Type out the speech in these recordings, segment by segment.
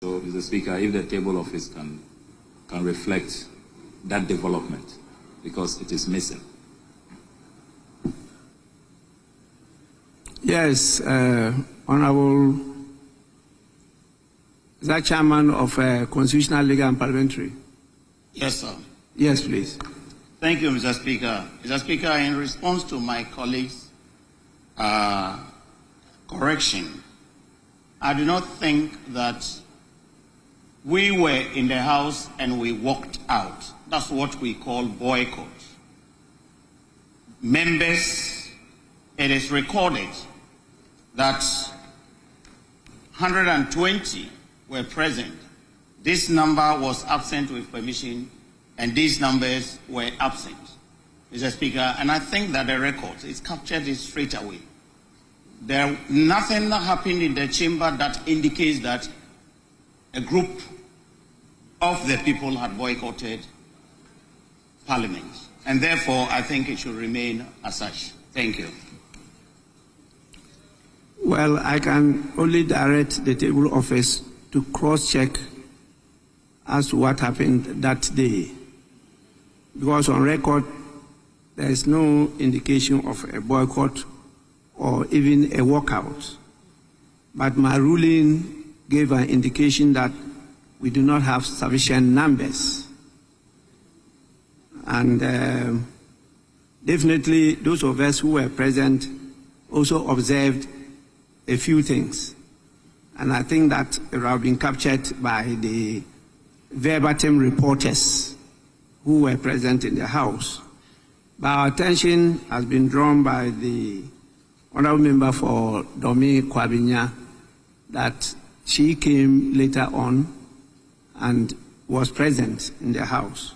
So, Mr. Speaker, if the table office can reflect that development, because it is missing. Yes, Honorable, is that Chairman of Constitutional, Legal and Parliamentary? Yes, sir. Yes, please. Thank you, Mr. Speaker. Mr. Speaker, in response to my colleague's correction, I do not think that we were in the House and we walked out. That's what we call boycott. Members, it is recorded that 120 were present. This number was absent with permission, and these numbers were absent, Mr. Speaker. And I think that the record is captured it straight away. Nothing happened in the chamber that indicates that a group of the people had boycotted Parliament. And therefore, I think it should remain as such. Thank you. Well, I can only direct the table office to cross-check as to what happened that day. Because on record, there is no indication of a boycott or even a walkout. But my ruling gave an indication that we do not have sufficient numbers. And definitely those of us who were present also observed a few things. And I think that it have been captured by the verbatim reporters who were present in the House. But our attention has been drawn by the Honourable Member for Domi Kwabinya that she came later on and was present in the House.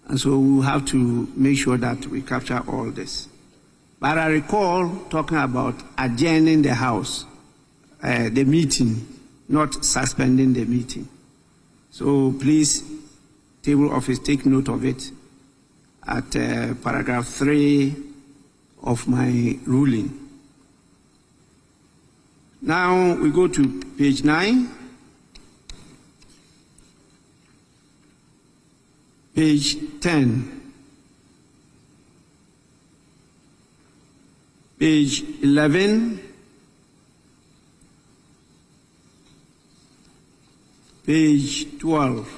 And so we have to make sure that we capture all this. But I recall talking about adjourning the House, the meeting, not suspending the meeting. So please, table office, take note of it at paragraph 3 of my ruling. Now we go to page 9. Page 10. Page 11. Page 12.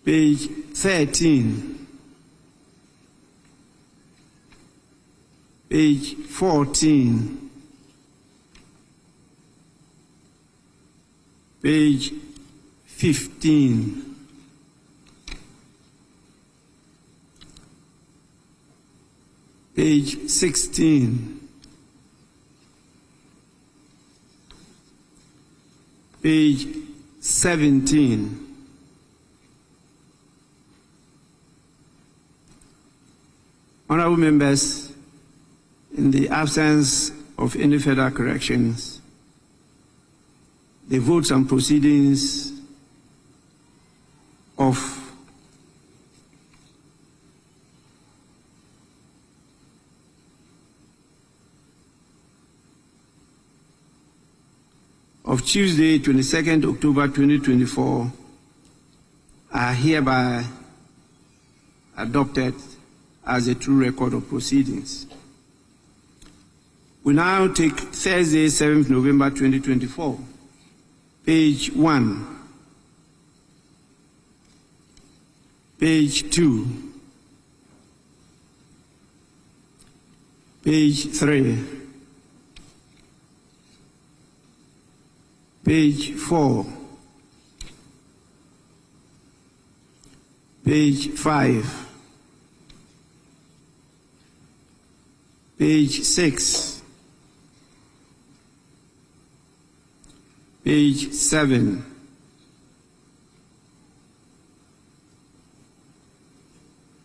Page 13. Page 14. Page 15. Page 16. Page 17. Honorable members, in the absence of any further corrections, the votes and proceedings of Tuesday, 22nd October 2024 are hereby adopted as a true record of proceedings. We now take Thursday, 7th November 2024, page 1, page 2, page 3, page 4, page 5, page 6, page 7,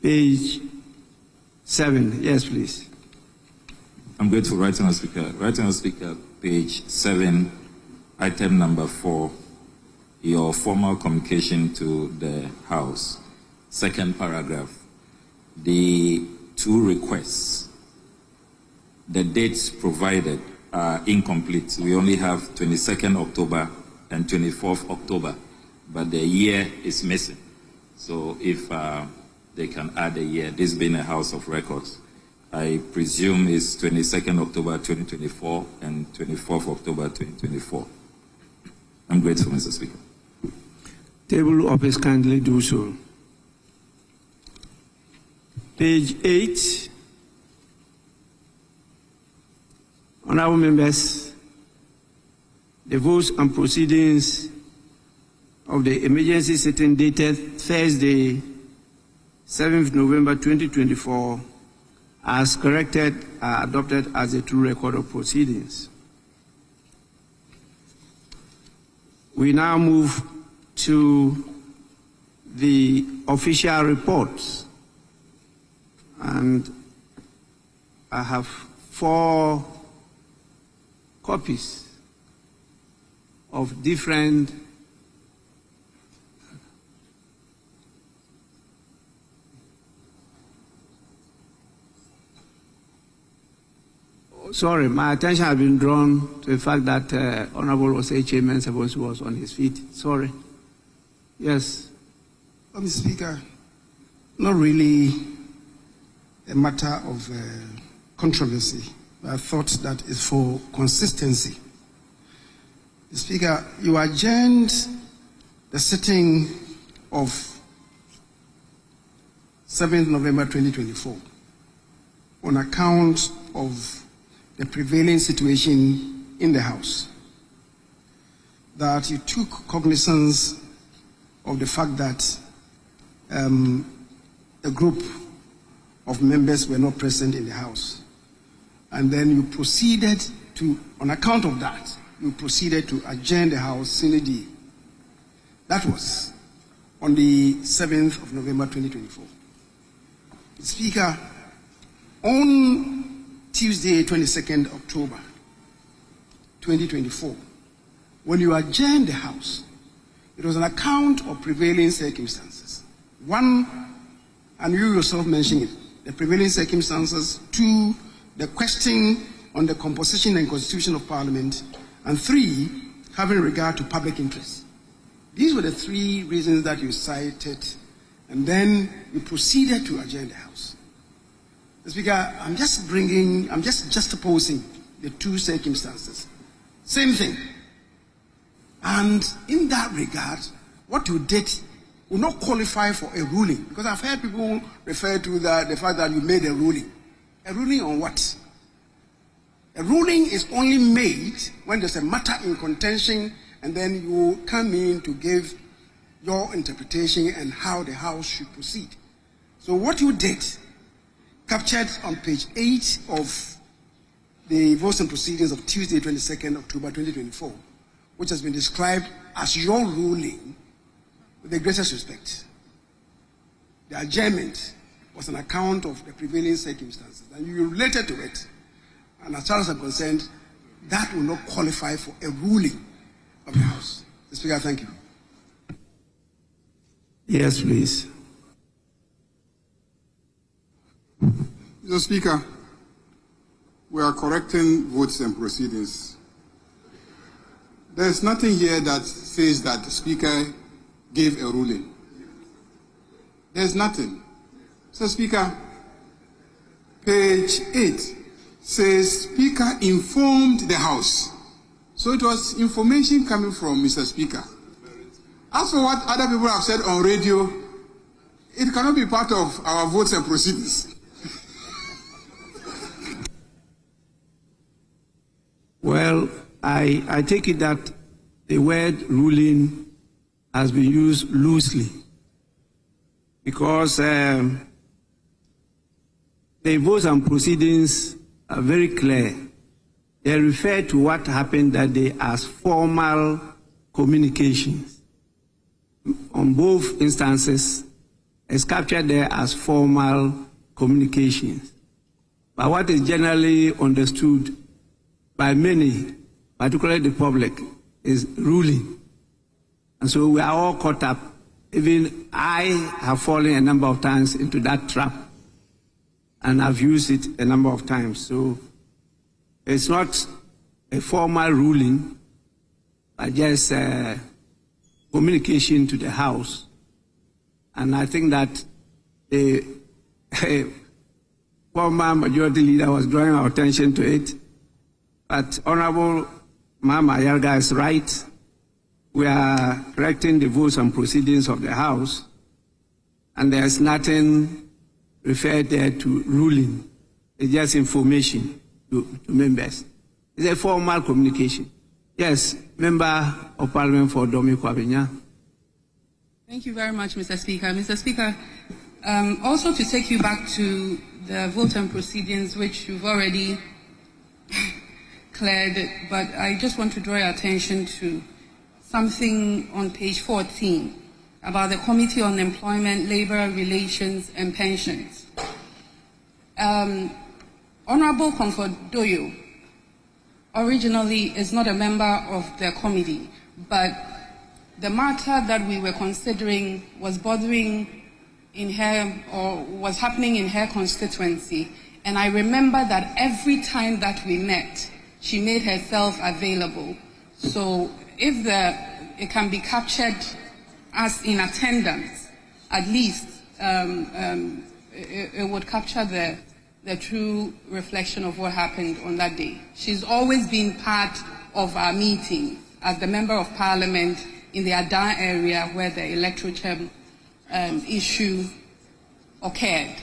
page 7. Yes, please. I'm grateful, Right Honourable Speaker. Right Honourable Speaker, page 7, item number 4, your formal communication to the House, second paragraph, the two requests, the dates provided are incomplete. We only have 22nd October and 24th October, but the year is missing. So if they can add a year, this being a House of Records, I presume it's 22nd October 2024 and 24th October 2024. I'm grateful, Mr. Speaker. Table office kindly do so. Page 8. Honorable members, the votes and proceedings of the emergency sitting dated Thursday, 7th November 2024, as corrected, are adopted as a true record of proceedings. We now move to the official reports, and I have 4 copies of different sorry, my attention has been drawn to the fact that Honorable Osei Mensah was on his feet. Sorry. Yes. Mr. Speaker, not really a matter of controversy. I thought that is for consistency. Mr. Speaker, you adjourned the sitting of 7th November 2024 on account of the prevailing situation in the House. That you took cognizance of the fact that a group of members were not present in the House. And then you proceeded to, on account of that, you proceeded to adjourn the House sine die. That was on the 7th of November 2024. Speaker, on Tuesday, 22nd October 2024, when you adjourned the House, it was an account of prevailing circumstances. 1, and you yourself mentioned it, the prevailing circumstances. 2, the question on the composition and constitution of Parliament. And 3, having regard to public interest. These were the 3 reasons that you cited, and then you proceeded to adjourn the House. Mr. Speaker, I'm just juxtaposing the 2 circumstances. Same thing. And in that regard, what you did will not qualify for a ruling, because I've heard people refer to the fact that you made a ruling. A ruling on what? A ruling is only made when there's a matter in contention, and then you come in to give your interpretation and how the House should proceed. So what you did, captured on page 8 of the votes and proceedings of Tuesday, 22nd October 2024, which has been described as your ruling, with the greatest respect. The adjournment was an account of the prevailing circumstances, and you related to it. And as far as I'm concerned, that will not qualify for a ruling of the House. Mr. Speaker, thank you. Yes, please. Mr. Speaker, we are correcting votes and proceedings. There's nothing here that says that the Speaker gave a ruling. There's nothing. So, Speaker, page 8 says Speaker informed the House. So it was information coming from Mr. Speaker. As for what other people have said on radio, it cannot be part of our votes and proceedings. Well, I take it that the word ruling has been used loosely, because the votes and proceedings are very clear. They refer to what happened that day as formal communications. On both instances, it's captured there as formal communications. But what is generally understood by many, particularly the public, is ruling. And so we are all caught up. Even I have fallen a number of times into that trap, and I've used it a number of times. So it's not a formal ruling, but just communication to the House. And I think that the former majority leader was drawing our attention to it. But Honorable Mama Yarga is right. We are correcting the votes and proceedings of the House, and there's nothing referred there to ruling. It's just information to members. It's a formal communication. Yes, Member of Parliament for Domi Kwabenya. Thank you very much, Mr. Speaker. Mr. Speaker, also to take you back to the vote and proceedings, which you've already cleared, but I just want to draw your attention to something on page 14 about the Committee on Employment, Labour Relations and Pensions. Honourable Comfort Doyo originally is not a member of the committee, but the matter that we were considering was bothering in her, or was happening in her constituency. And I remember that every time that we met, she made herself available. So if it can be captured as in attendance, at least it would capture the true reflection of what happened on that day. She's always been part of our meeting as the Member of Parliament in the Adan area where the electoral chair issue occurred,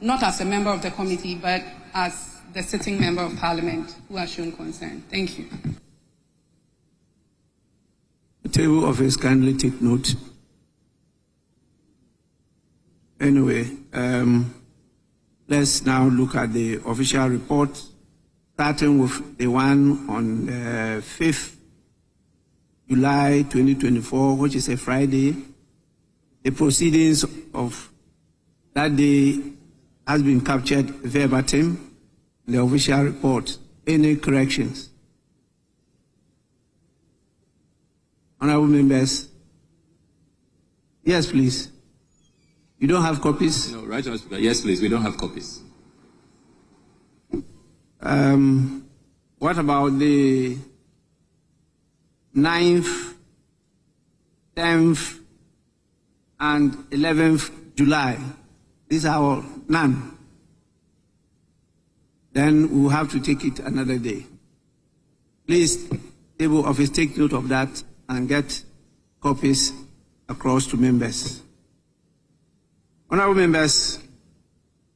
not as a member of the committee, but as the sitting Member of Parliament who has shown concern. Thank you. The table office kindly take note. Anyway, let's now look at the official report, starting with the one on 5th July 2024, which is a Friday. The proceedings of that day has been captured verbatim in the official report. Any corrections? Honorable members. Yes, please. You don't have copies? No, right, Mr. Speaker. Yes, please. We don't have copies. What about the 9th, 10th, and 11th July? These are all none. Then we'll have to take it another day. Please, table office, take note of that and get copies across to members. Honorable members,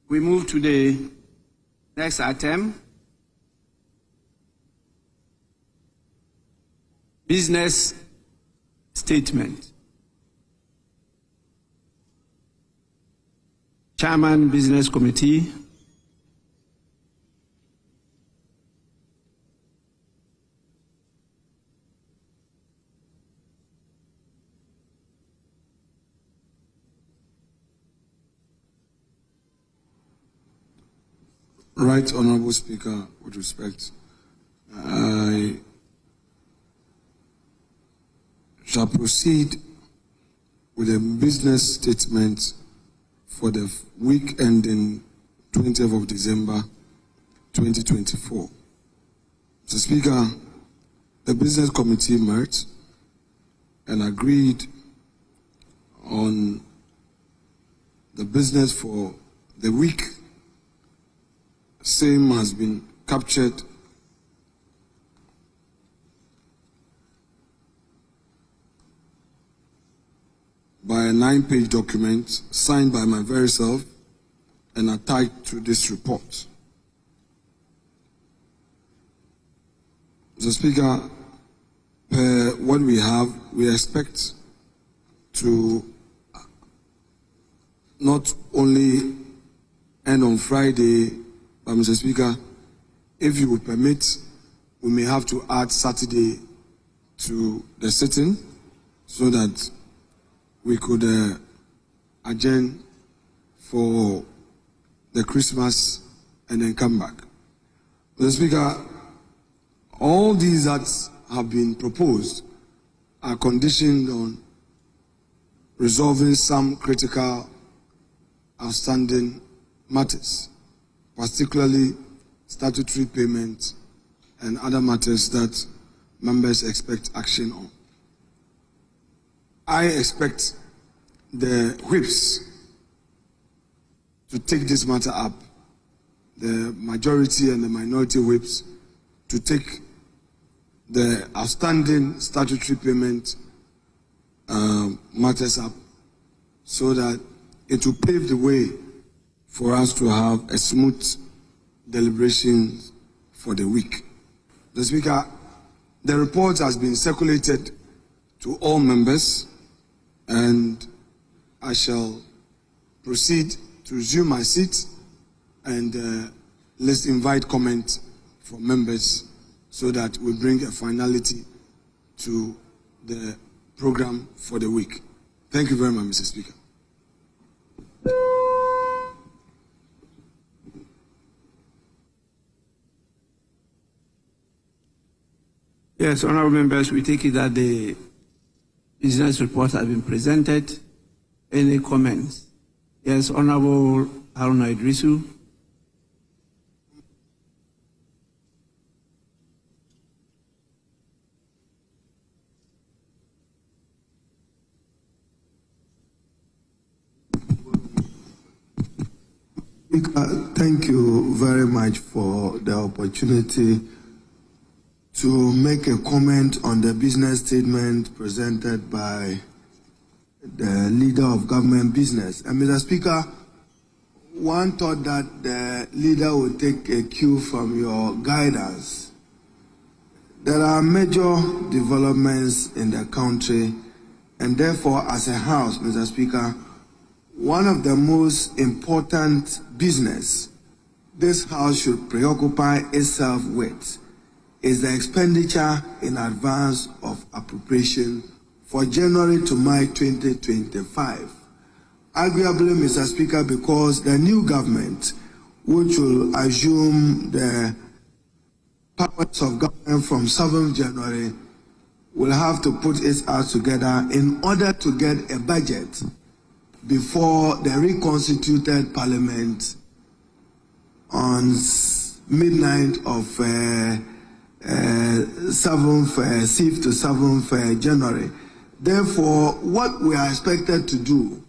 we move to the next item. Business statement. Chairman, Business Committee. Right, Honourable Speaker, with respect, I shall proceed with a business statement for the week ending 20th of December 2024. Mr. Speaker, the Business Committee met and agreed on the business for the week. Same has been captured by a 9-page document signed by my very self and attached to this report. Mr. Speaker, per what we have, we expect to not only end on Friday, but Mr. Speaker, if you would permit, we may have to add Saturday to the sitting so that we could adjourn for the Christmas and then come back. Mr. Speaker, all these that have been proposed are conditioned on resolving some critical outstanding matters, particularly statutory payment and other matters that members expect action on. I expect the whips to take this matter up, the majority and the minority whips to take the outstanding statutory payment matters up, so that it will pave the way for us to have a smooth deliberation for the week. The Speaker, the report has been circulated to all members, and I shall proceed to resume my seat, and let's invite comment from members so that we bring a finality to the program for the week. Thank you very much, Mr. Speaker. Yes, honorable members, we take it that the business report has been presented. Any comments? Yes, Honorable Haruna Idrisu. Thank you very much for the opportunity to make a comment on the business statement presented by the leader of government business. And Mr. Speaker, one thought that the leader would take a cue from your guidance. There are major developments in the country, and therefore, as a House, Mr. Speaker, one of the most important business this House should preoccupy itself with is the expenditure in advance of appropriation for January to March 2025. Arguably, Mr. Speaker, because the new government, which will assume the powers of government from 7th January, will have to put its act together in order to get a budget before the reconstituted parliament on midnight of 6th to 7th January. Therefore, what we are expected to do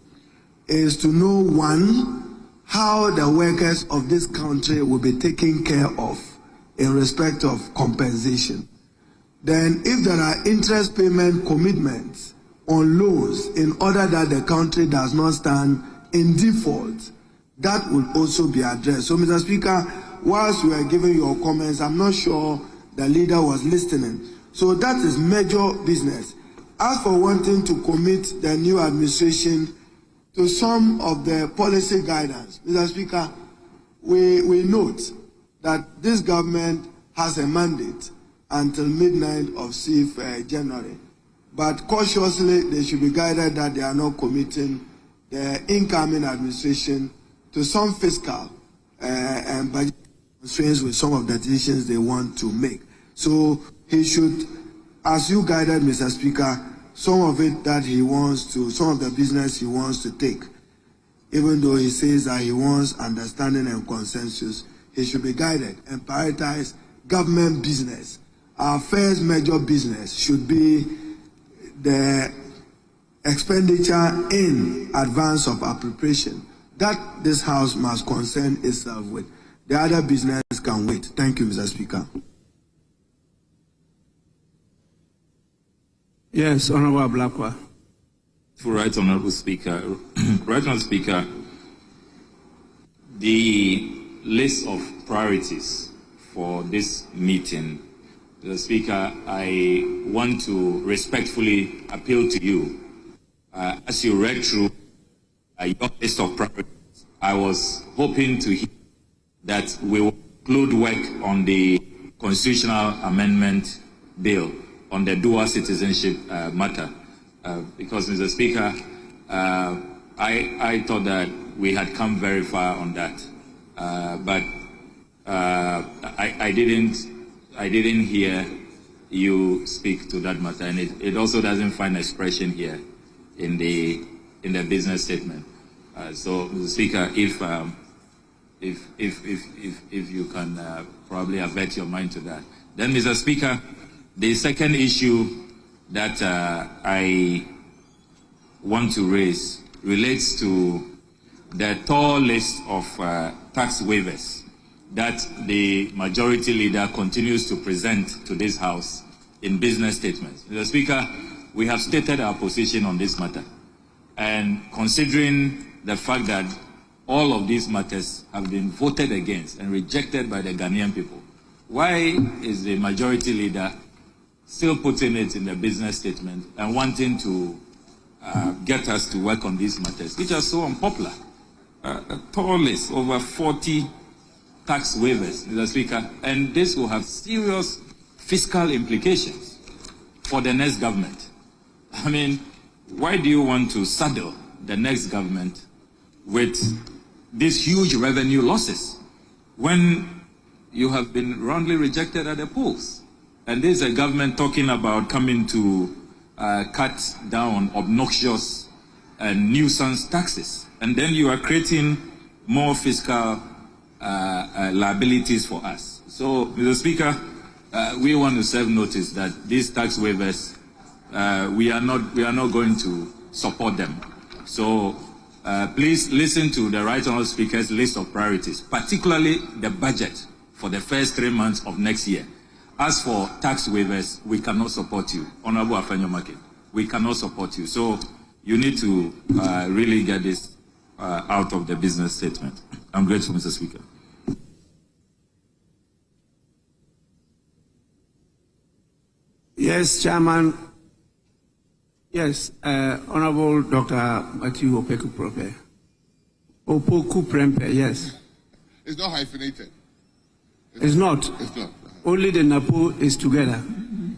is to know, one, how the workers of this country will be taken care of in respect of compensation. Then, if there are interest payment commitments on loans in order that the country does not stand in default, that will also be addressed. So, Mr. Speaker, whilst we are giving your comments, I'm not sure the leader was listening. So that is major business. As for wanting to commit the new administration to some of the policy guidance, Mr. Speaker, we note that this government has a mandate until midnight of 6th January. But cautiously, they should be guided that they are not committing the incoming administration to some fiscal and budget constraints with some of the decisions they want to make. So he should, as you guided, Mr. Speaker, some of it that he wants to, some of the business he wants to take, even though he says that he wants understanding and consensus, he should be guided and prioritize government business. Our first major business should be the expenditure in advance of appropriation that this House must concern itself with. The other business can wait. Thank you, Mr. Speaker. Yes, Honorable Blakwa. Right, Honorable Speaker. Right, Honorable Speaker, the list of priorities for this meeting, Mr. Speaker, I want to respectfully appeal to you. As you read through your list of priorities, I was hoping to hear that we will include work on the constitutional amendment bill on the dual citizenship matter. Because, Mr. Speaker, I thought that we had come very far on that. But I didn't hear you speak to that matter, and it also doesn't find expression here in the business statement. So, Mr. Speaker, if you can probably avert your mind to that. Then, Mr. Speaker, the second issue that I want to raise relates to the tall list of tax waivers that the majority leader continues to present to this House in business statements. Mr. Speaker, we have stated our position on this matter. And considering the fact that all of these matters have been voted against and rejected by the Ghanaian people, why is the majority leader still putting it in the business statement and wanting to get us to work on these matters, which are so unpopular? A tall list, over 40 tax waivers, Mr. Speaker, and this will have serious fiscal implications for the next government. I mean, why do you want to saddle the next government with these huge revenue losses when you have been roundly rejected at the polls? And this is a government talking about coming to cut down obnoxious and nuisance taxes. And then you are creating more fiscal liabilities for us. So, Mr. Speaker, we want to serve notice that these tax waivers, we are not going to support them. So, please listen to the Right Honourable Speaker's list of priorities, particularly the budget for the first 3 months of next year. As for tax waivers, we cannot support you. Honourable Afenyo-Markin, we cannot support you. So, you need to really get this out of the business statement. I'm grateful, Mr. Speaker. Yes, Chairman. Yes, Honorable Dr. Matthew Opoku-Prempeh. Opoku-Prempeh, yes. It's not hyphenated. It's not. It's not. Only the NAPO is together.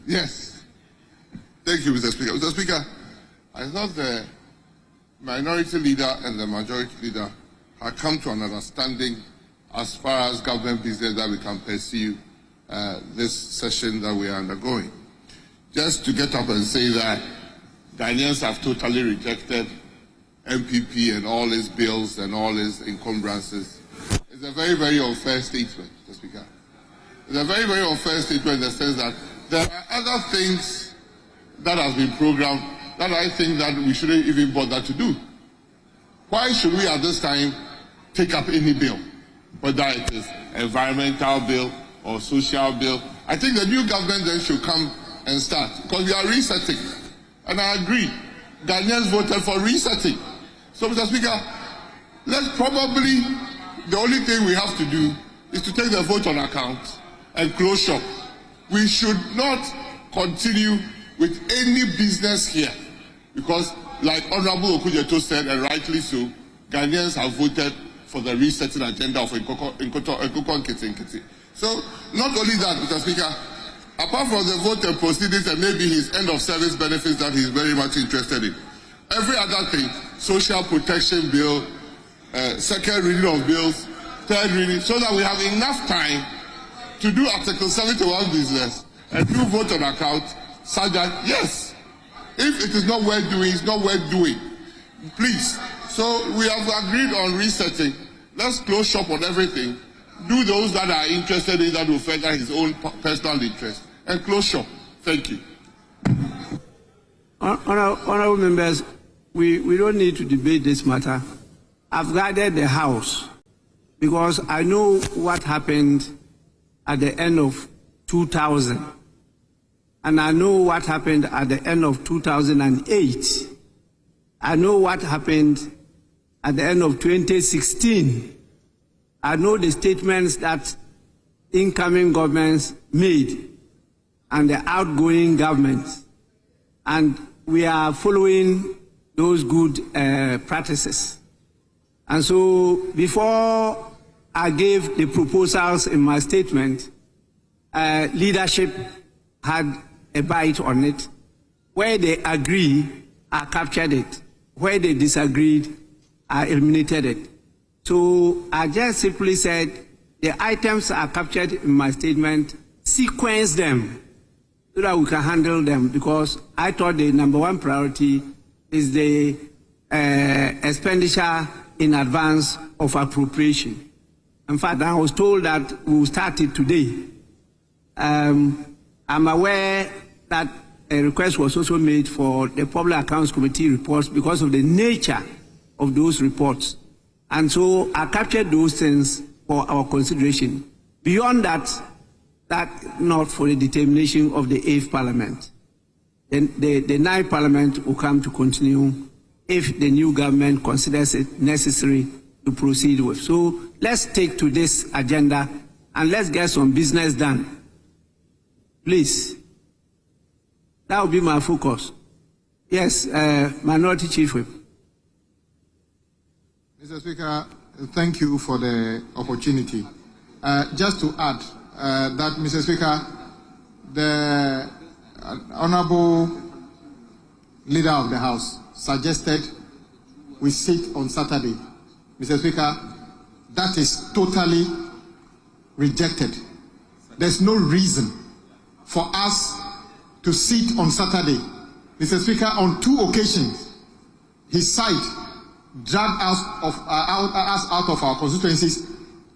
Yes. Thank you, Mr. Speaker. Mr. Speaker, I thought the minority leader and the majority leader have come to an understanding as far as government business that we can pursue this session that we are undergoing. Just to get up and say that Ghanaians have totally rejected MPP and all his bills and all his encumbrances is a very, very unfair statement, Mr. Speaker. It's a very, very unfair statement in the sense that there are other things that have been programmed that I think that we shouldn't even bother to do. Why should we at this time take up any bill, whether it is environmental bill or social bill? I think the new government then should come and start, because we are resetting. And I agree, Ghanaians voted for resetting. So, Mr. Speaker, let's probably, the only thing we have to do is to take the vote on account and close shop. We should not continue with any business here, because like Honorable Okujeto said, and rightly so, Ghanaians have voted for the resetting agenda of Nkoko Nkiti. So, not only that, Mr. Speaker, apart from the vote and proceedings and maybe his end of service benefits that he's very much interested in, every other thing, social protection bill, second reading of bills, third reading, so that we have enough time to do Article 71 business and do vote on account, such that, yes, if it is not worth doing, it's not worth doing. Please. So we have agreed on resetting. Let's close shop on everything. Do those that are interested in that will further his own personal interest. And close shop. Thank you. Honorable members, we don't need to debate this matter. I've guided the House because I know what happened at the end of 2000. And I know what happened at the end of 2008. I know what happened at the end of 2016. I know the statements that incoming governments made and the outgoing governments. And we are following those good practices. And so before I gave the proposals in my statement, leadership had a bite on it. Where they agree, I captured it. Where they disagreed, I eliminated it. So I just simply said the items are captured in my statement, sequence them so that we can handle them, because I thought the number one priority is the expenditure in advance of appropriation. In fact, I was told that we will start it today. I'm aware that a request was also made for the Public Accounts Committee reports because of the nature of those reports. And so I captured those things for our consideration. Beyond that, not for the determination of the 8th Parliament. Then the 9th Parliament will come to continue if the new government considers it necessary to proceed with. So let's take to this agenda and let's get some business done. Please. That will be my focus. Yes, Minority Chief Whip. Mr. Speaker, thank you for the opportunity. Just to add that, Mr. Speaker, the Honorable Leader of the House suggested we sit on Saturday. Mr. Speaker, that is totally rejected. There's no reason for us to sit on Saturday. Mr. Speaker, on 2 occasions, his side dragged us out of our constituencies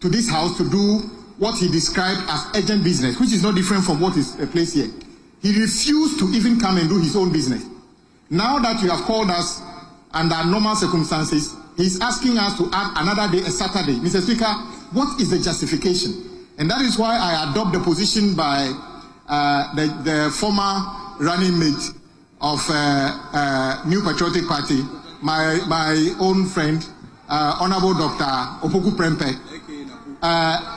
to this house to do what he described as urgent business, which is not different from what is placed here. He refused to even come and do his own business. Now that you have called us under normal circumstances, he's asking us to add another day, a Saturday. Mr. Speaker, what is the justification? And that is why I adopt the position by the former running mate of New Patriotic Party, my own friend, Honorable Dr. Opoku Prempeh,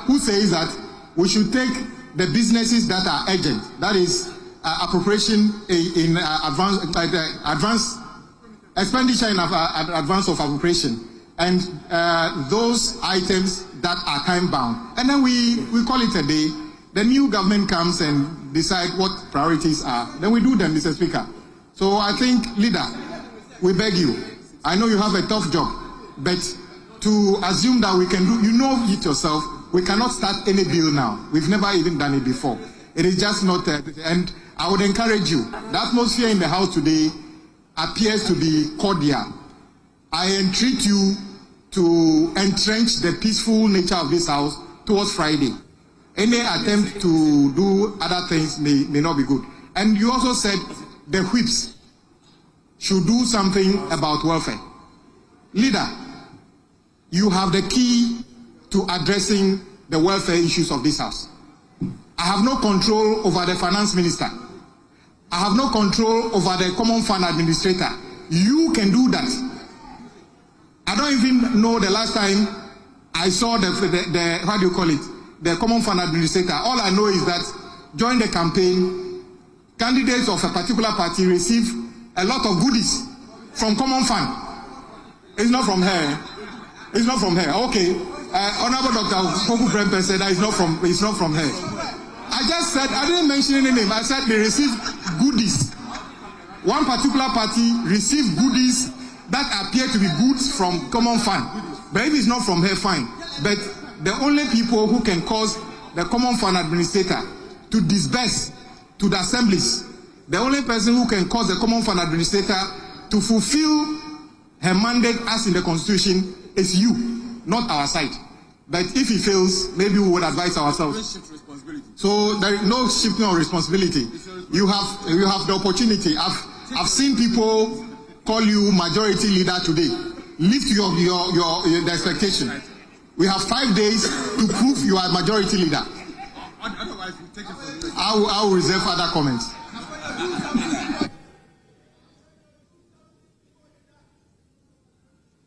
who says that we should take the businesses that are urgent, that is appropriation in advance expenditure in advance of appropriation, and those items that are time bound, and then we call it a day. The new government comes and decide what priorities are. Then we do them, Mr. Speaker. So I think, Leader, we beg you. I know you have a tough job, but to assume that we can do, you know it yourself, we cannot start any bill now. We've never even done it before. It is just not, and I would encourage you. The atmosphere in the House today appears to be cordial. I entreat you to entrench the peaceful nature of this House towards Friday. Any attempt to do other things may not be good. And you also said the whips should do something about welfare. Leader, you have the key to addressing the welfare issues of this House. I have no control over the finance minister. I have no control over the common fund administrator. You can do that. I don't even know the last time I saw the how do you call it, the common fund administrator. All I know is that during the campaign, candidates of a particular party receive a lot of goodies from common fund. It's not from her. It's not from her. Okay. Honorable Dr. Opoku Prempeh said that it's not from her. I just said, I didn't mention any name. I said they receive goodies. One particular party received goodies that appear to be goods from common fund. But if it's not from her, fine. But the only people who can cause the common fund administrator to disburse to the assemblies, the only person who can cause the common fund administrator to fulfill her mandate as in the constitution is you, not our side. But if he fails, maybe we would advise ourselves. So there is no shifting of responsibility. You have the opportunity. I've seen people call you majority leader today. Lift the expectation. We have 5 days to prove you are majority leader. I will reserve further comments.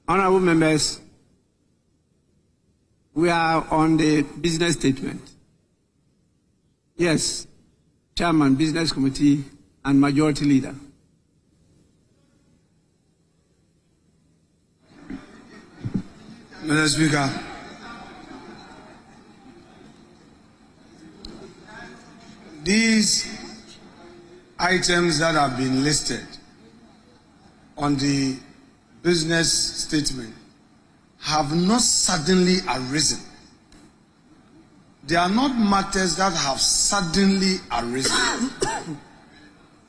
Honorable members, we are on the business statement. Yes, Chairman, Business Committee, and Majority Leader. Mr. Speaker, these items that have been listed on the business statement have not suddenly arisen. They are not matters that have suddenly arisen.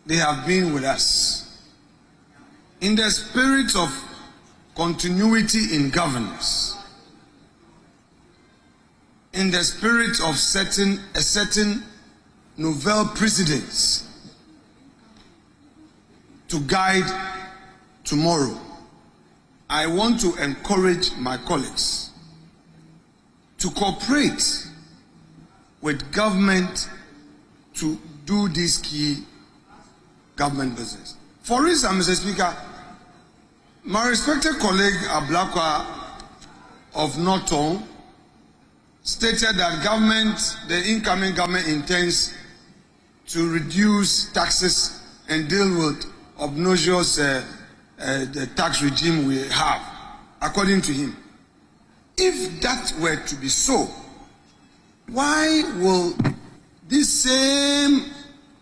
They have been with us. In the spirit of continuity in governance, in the spirit of setting a certain novel precedents to guide tomorrow. I want to encourage my colleagues to cooperate with government to do this key government business. For instance, Mr. Speaker, my respected colleague Ablakwa of Norton stated that the incoming government intends to reduce taxes and deal with obnoxious the tax regime we have, according to him. If that were to be so, why will this same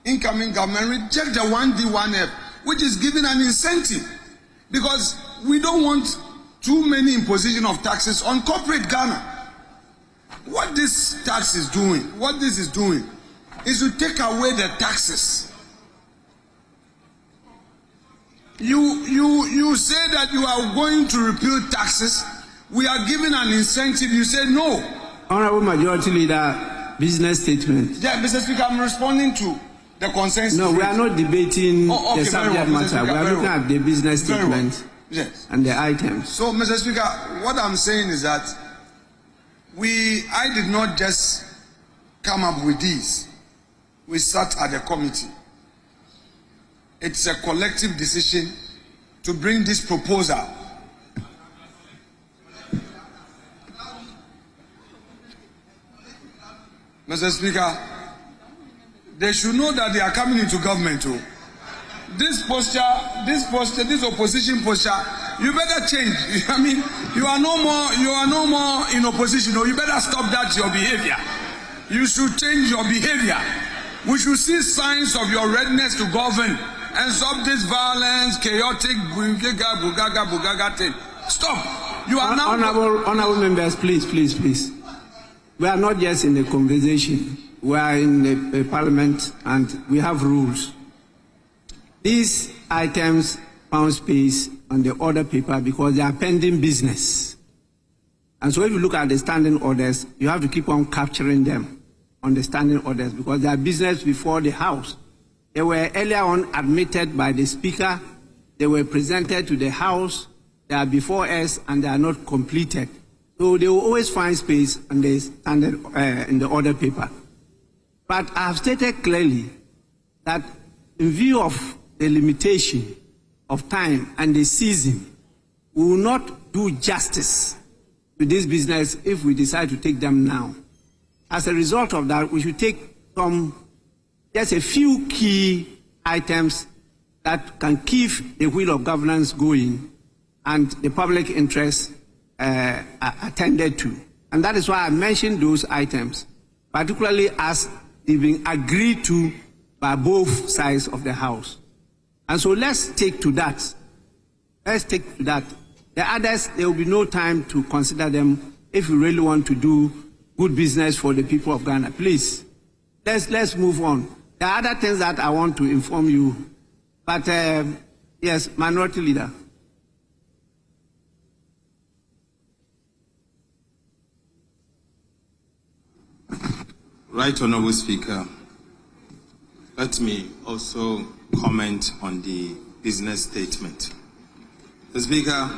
incoming government reject the 1D, 1F, which is giving an incentive? Because we don't want too many imposition of taxes on corporate Ghana. What this tax is doing, what this is doing, is to take away the taxes. You say that you are going to repeal taxes. We are giving an incentive. You say no. Honorable Majority Leader, business statement. Yeah, Mr. Speaker, I'm responding to the consensus. No, we are not debating the subject matter. We are looking at the business statement and the items. So, Mr. Speaker, what I'm saying is that I did not just come up with these. We sat at the committee. It's a collective decision to bring this proposal. Mr. Speaker, they should know that they are coming into government too. This opposition posture, you better change. I mean, you are no more in opposition, or you better stop that your behavior. You should change your behavior. We should see signs of your readiness to govern and stop this violence, chaotic, bugaga thing. Stop. You are now. Honorable members, please. We are not just in a conversation. We are in a parliament and we have rules. These items found space on the order paper because they are pending business. And so if you look at the standing orders, you have to keep on capturing them on the standing orders because they are business before the House. They were earlier on admitted by the Speaker. They were presented to the House. They are before us and they are not completed. So they will always find space on the standard in the order paper. But I have stated clearly that in view of the limitation of time and the season, we will not do justice to this business if we decide to take them now. As a result of that, we should take just a few key items that can keep the wheel of governance going and the public interest attended to. And that is why I mentioned those items, particularly as they've been agreed to by both sides of the House. And so let's take to that. The others, there will be no time to consider them if we really want to do good business for the people of Ghana. Please, let's move on. There are other things that I want to inform you. But yes, Minority Leader. Right Honourable Speaker, let me also comment on the business statement. The Speaker,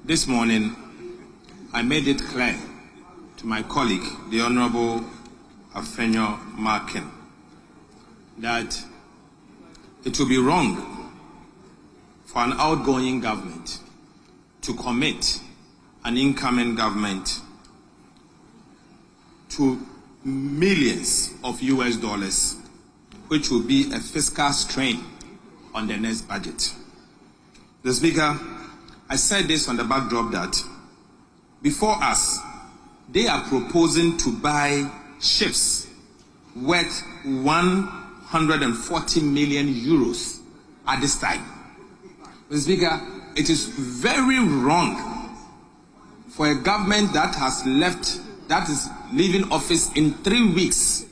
this morning I made it clear to my colleague, the Honourable Afenyo Markin, that it would be wrong for an outgoing government to commit an incoming government to millions of US dollars, which will be a fiscal strain on the next budget. The Speaker, I said this on the backdrop that before us, they are proposing to buy ships worth 140 million euros at this time. Mr. Speaker, it is very wrong for a government that is leaving office in 3 weeks,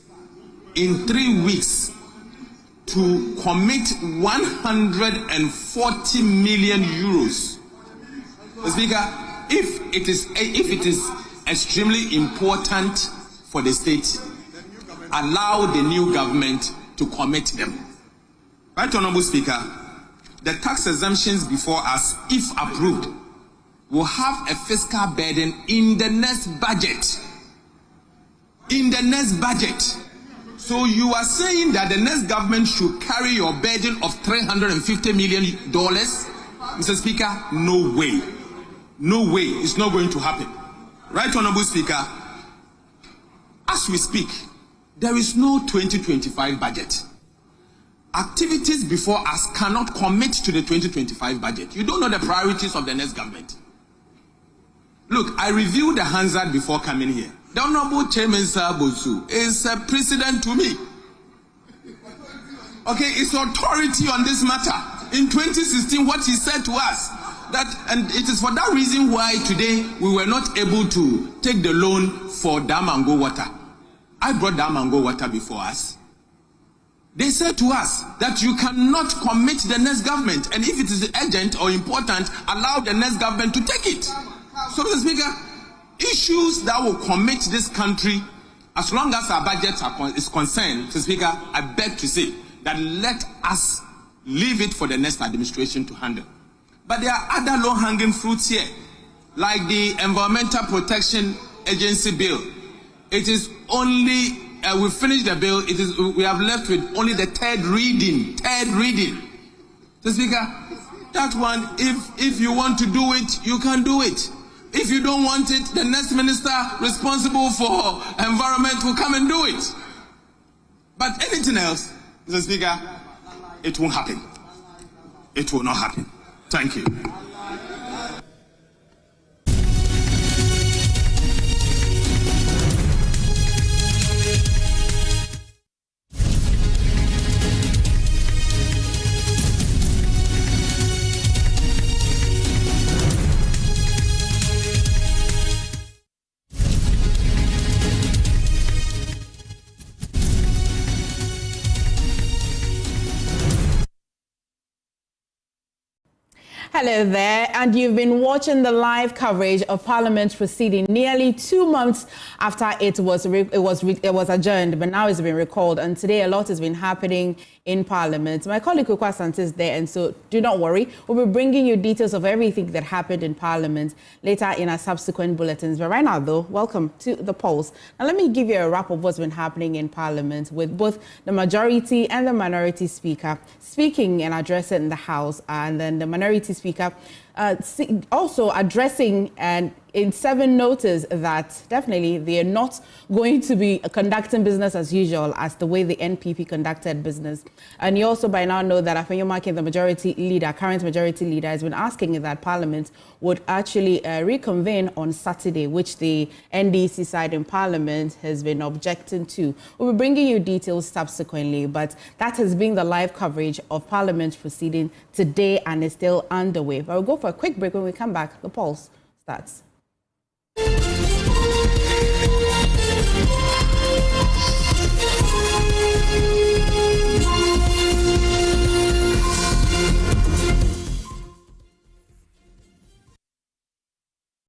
to commit 140 million euros. Mr. Speaker, if it is extremely important for the state, allow the new government to commit them. Right, Honorable Speaker, the tax exemptions before us, if approved, will have a fiscal burden in the next budget. In the next budget. So you are saying that the next government should carry your burden of $350 million? Mr. Speaker, no way. No way. It's not going to happen. Right, Honorable Speaker, as we speak, there is no 2025 budget. Activities before us cannot commit to the 2025 budget. You don't know the priorities of the next government. Look, I reviewed the Hansard before coming here. The Honorable Chairman Sir Bosu is a precedent to me. Okay, it's authority on this matter. In 2016, what he said to us, and it is for that reason why today we were not able to take the loan for Dam and Go Water. I brought Dam and Go Water before us. They said to us that you cannot commit the next government, and if it is urgent or important, allow the next government to take it. So, Mr. Speaker, issues that will commit this country, as long as our budget is concerned, Mr. Speaker, I beg to say that let us leave it for the next administration to handle. But there are other low-hanging fruits here, like the Environmental Protection Agency bill. It is only we finished the bill. We have left with only the third reading. So, Speaker, that one, if you want to do it, you can do it. If you don't want it, the next minister responsible for environment will come and do it. But anything else, Mr. Speaker, it won't happen. It will not happen. Thank you. Hello there, and you've been watching the live coverage of Parliament proceeding nearly 2 months after it was adjourned, but now it's been recalled. And today a lot has been happening in Parliament. My colleague Kukwa Sante is there, and so do not worry. We'll be bringing you details of everything that happened in Parliament later in our subsequent bulletins. But right now, though, welcome to the polls. Now, let me give you a wrap of what's been happening in Parliament with both the majority and the minority speaker speaking and addressing the House, and then the minority speaker also addressing and in 7 notices that definitely they are not going to be conducting business as usual as the way the NPP conducted business. And you also by now know that Afenyo Makin, the majority leader, current majority leader, has been asking that Parliament would actually reconvene on Saturday, which the NDC side in Parliament has been objecting to. We'll be bringing you details subsequently, but that has been the live coverage of Parliament proceeding today and is still underway. But we'll go for a quick break. When we come back, the polls starts.